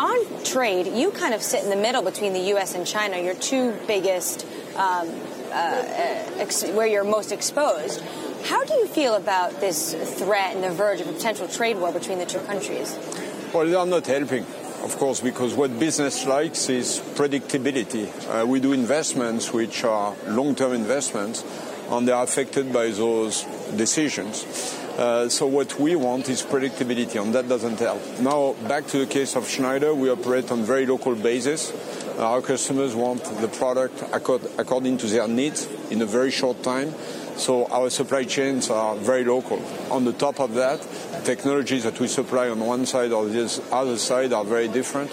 on trade, you kind of sit in the middle between the U.S. and China, your two biggest, where you're most exposed. How do you feel about this threat and the verge of a potential trade war between the two countries? Well, they are not helping, of course, because what business likes is predictability. We do investments which are long-term investments, and they are affected by those decisions. So what we want is predictability, and that doesn't help. Now, back to the case of Schneider, we operate on very local basis. Our customers want the product according to their needs in a very short time. So our supply chains are very local. On the top of that, technologies that we supply on one side or the other side are very different.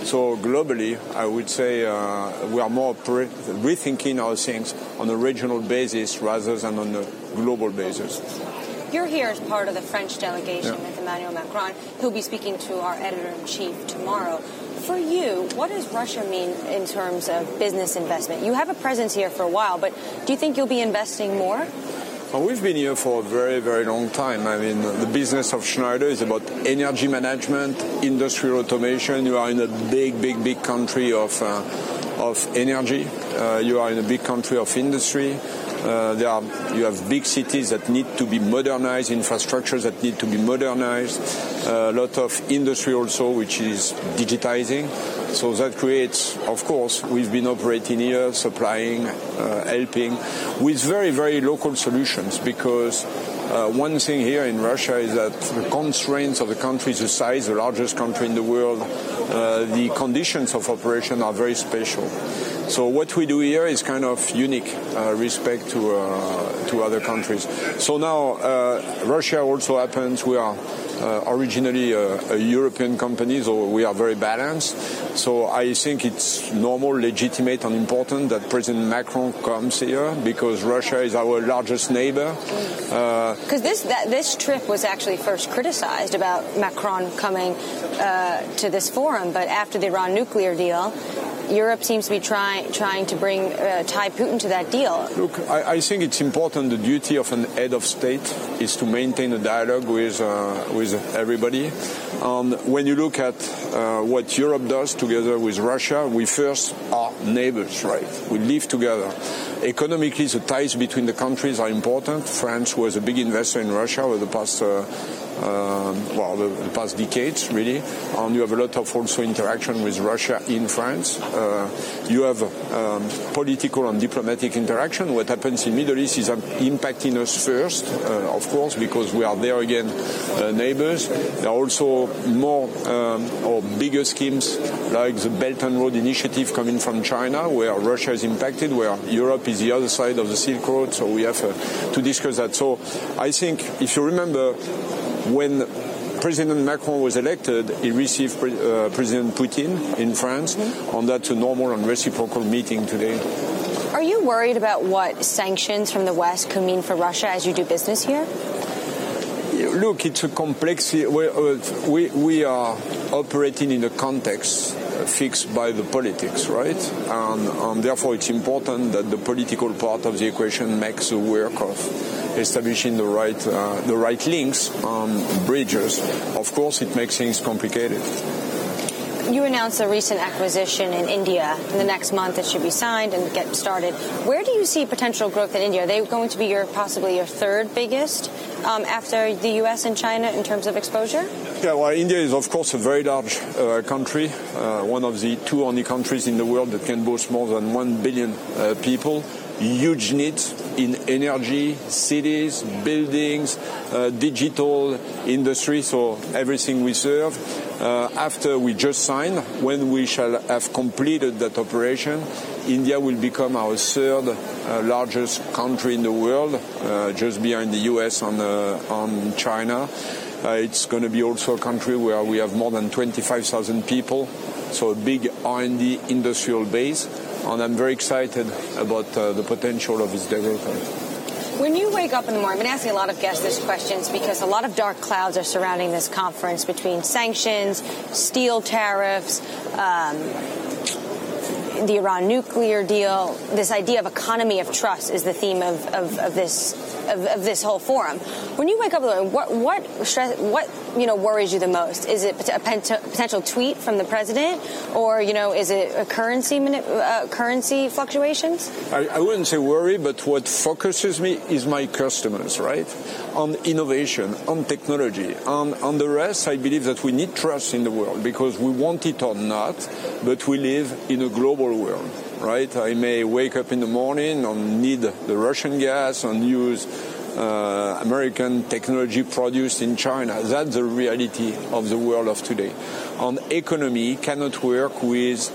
So globally, I would say we are more rethinking our things on a regional basis rather than on a global basis. You're here as part of the French delegation with Emmanuel Macron, who'll be speaking to our editor-in-chief tomorrow. For you, what does Russia mean in terms of business investment? You have a presence here for a while, but do you think you'll be investing more? Well, we've been here for a very, very long time. I mean, the business of Schneider is about energy management, industrial automation. You are in a big country of energy. You are in a big country of industry. You have big cities that need to be modernized, infrastructures that need to be modernized, a lot of industry also which is digitizing. So that creates, of course, we've been operating here, supplying, helping with very, very local solutions because one thing here in Russia is that the constraints of the country, the size, the largest country in the world, the conditions of operation are very special. So what we do here is kind of unique respect to other countries. So now Russia also happens. We are originally a European company, so we are very balanced. So I think it's normal, legitimate, and important that President Macron comes here because Russia is our largest neighbor. Because this trip was actually first criticized about Macron coming to this forum, but after the Iran nuclear deal, Europe seems to be trying to tie Putin to that deal. Look, I think it's important. The duty of an head of state is to maintain a dialogue with everybody. When you look at what Europe does together with Russia, we first are neighbors, right? We live together. Economically, the ties between the countries are important. France was a big investor in Russia over the past the past decades, really. And you have a lot of also interaction with Russia in France. You have political and diplomatic interaction. What happens in Middle East is impacting us first, of course, because we are there again, neighbors. There are also more or bigger schemes like the Belt and Road Initiative coming from China, where Russia is impacted, where Europe is the other side of the Silk Road. So we have to discuss that. So I think, if you remember, when President Macron was elected, he received President Putin in France, and that's a normal and reciprocal meeting today. Are you worried about what sanctions from the West could mean for Russia as you do business here? Look, it's a complex. We are operating in a context fixed by the politics, right? And therefore, it's important that the political part of the equation makes the work of establishing the right links and bridges. Of course, it makes things complicated. You announced a recent acquisition in India. In the next month, it should be signed and get started. Where do you see potential growth in India? Are they going to be possibly your third biggest after the U.S. and China in terms of exposure? Yeah, well, India is, of course, a very large country, one of the two only countries in the world that can boast more than 1 billion people. Huge needs in energy, cities, buildings, digital industry, so everything we serve. After we just signed, when we shall have completed that operation, India will become our third largest country in the world, just behind the US and China. It's going to be also a country where we have more than 25,000 people, so a big R&D industrial base. And I'm very excited about the potential of this development. When you wake up in the morning, I've been asking a lot of guests this questions because a lot of dark clouds are surrounding this conference between sanctions, steel tariffs, the Iran nuclear deal. This idea of economy of trust is the theme of this whole forum. When you wake up in the morning, what worries you the most? Is it a potential tweet from the president, or is it a currency fluctuations? I wouldn't say worry, but what focuses me is my customers, right? On innovation, on technology, on the rest. I believe that we need trust in the world, because we want it or not, but we live in a global world, right? I may wake up in the morning and need the Russian gas and use American technology produced in China. That's the reality of the world of today. On economy, cannot work with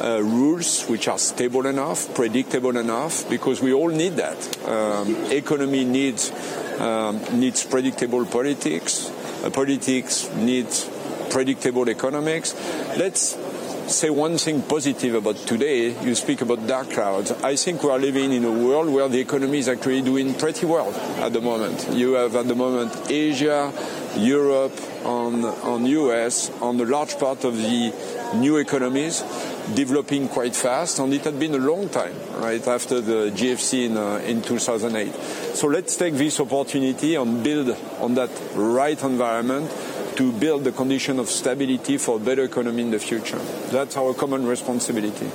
rules which are stable enough, predictable enough, because we all need that. Economy needs predictable politics. Politics needs predictable economics. Let's say one thing positive about today. You speak about dark clouds. I think we are living in a world where the economy is actually doing pretty well at the moment. You have at the moment Asia, Europe, on US, on a large part of the new economies developing quite fast, and it had been a long time, right, after the GFC in 2008. So let's take this opportunity and build on that right environment to build the condition of stability for a better economy in the future. That's our common responsibility.